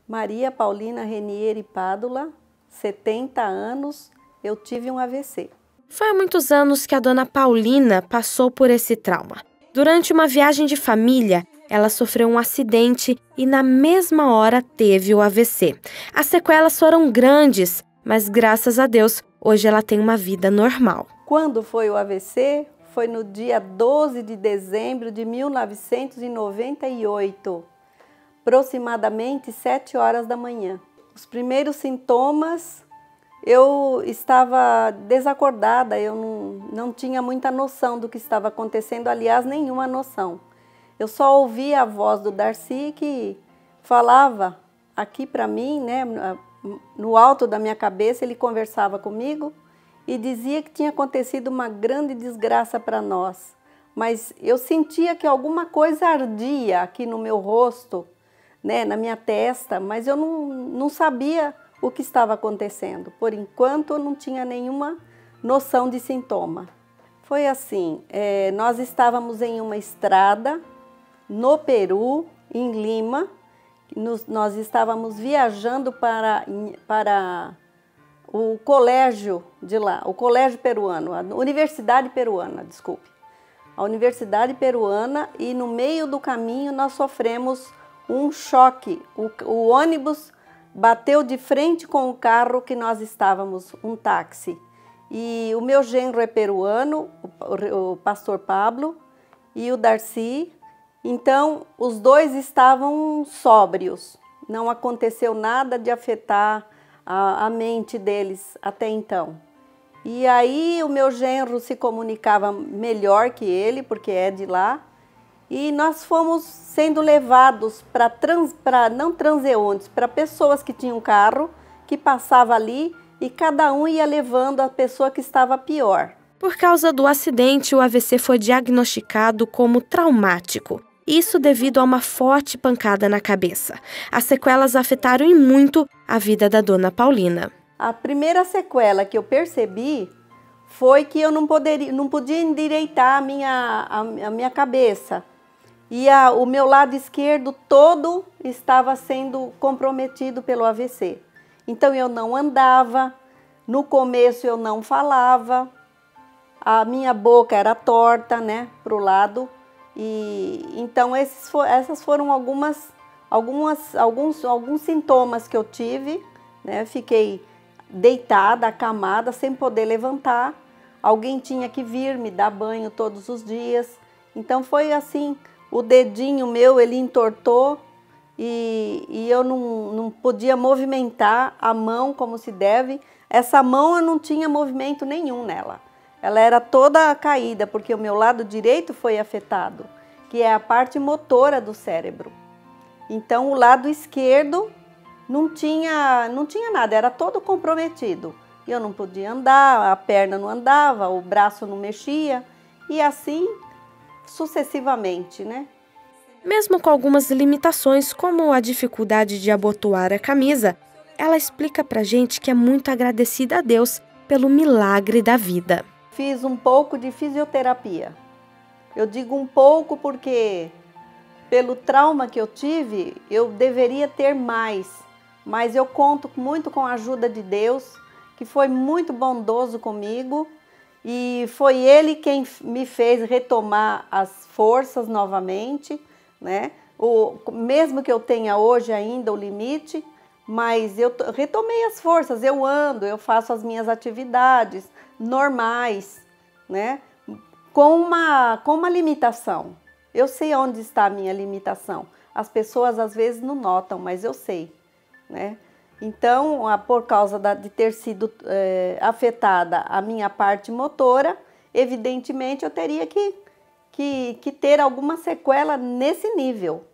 Maria Paulina Renieri Pádula, 70 anos, eu tive um AVC. Foi há muitos anos que a dona Paulina passou por esse trauma. Durante uma viagem de família, ela sofreu um acidente e na mesma hora teve o AVC. As sequelas foram grandes, mas graças a Deus, hoje ela tem uma vida normal. Quando foi o AVC? Foi no dia 12 de dezembro de 1998, aproximadamente 7 horas da manhã. Os primeiros sintomas, eu estava desacordada, eu não tinha muita noção do que estava acontecendo, aliás, nenhuma noção. Eu só ouvia a voz do Darcy que falava aqui para mim, né, no alto da minha cabeça, ele conversava comigo e dizia que tinha acontecido uma grande desgraça para nós. Mas eu sentia que alguma coisa ardia aqui no meu rosto, né, na minha testa, mas eu não sabia o que estava acontecendo. Por enquanto, eu não tinha nenhuma noção de sintoma. Foi assim, nós estávamos em uma estrada no Peru, em Lima. Nós estávamos viajando para o colégio de lá, o colégio peruano, a Universidade Peruana, desculpe. A Universidade Peruana, e no meio do caminho nós sofremos um choque. O ônibus bateu de frente com o carro que nós estávamos, um táxi. E o meu genro é peruano, o pastor Pablo, e o Darcy. Então, os dois estavam sóbrios. Não aconteceu nada de afetar a mente deles até então. E aí o meu genro se comunicava melhor que ele, porque é de lá. E nós fomos sendo levados para não transeuntes, para pessoas que tinham carro, que passava ali e cada um ia levando a pessoa que estava pior. Por causa do acidente, o AVC foi diagnosticado como traumático. Isso devido a uma forte pancada na cabeça. As sequelas afetaram em muito a vida da dona Paulina. A primeira sequela que eu percebi foi que eu não podia endireitar a minha cabeça. E o meu lado esquerdo todo estava sendo comprometido pelo AVC. Então eu não andava, no começo eu não falava, a minha boca era torta, né, para o lado. E então essas foram alguns sintomas que eu tive, né? Fiquei deitada, acamada, sem poder levantar. Alguém tinha que vir me dar banho todos os dias. Então foi assim, o dedinho meu ele entortou e eu não podia movimentar a mão como se deve. Essa mão eu não tinha movimento nenhum nela. Ela era toda caída, porque o meu lado direito foi afetado, que é a parte motora do cérebro. Então, o lado esquerdo não tinha nada, era todo comprometido. Eu não podia andar, a perna não andava, o braço não mexia, e assim sucessivamente, né? Mesmo com algumas limitações, como a dificuldade de abotoar a camisa, ela explica pra gente que é muito agradecida a Deus pelo milagre da vida. Fiz um pouco de fisioterapia. Eu digo um pouco porque, pelo trauma que eu tive, eu deveria ter mais. Mas eu conto muito com a ajuda de Deus, que foi muito bondoso comigo. E foi Ele quem me fez retomar as forças novamente, né? Mesmo que eu tenha hoje ainda o limite, mas eu retomei as forças. Eu ando, eu faço as minhas atividades normais, né? Com uma limitação. Eu sei onde está a minha limitação. As pessoas às vezes não notam, mas eu sei, né? Então, por causa de ter sido afetada a minha parte motora, evidentemente eu teria que ter alguma sequela nesse nível.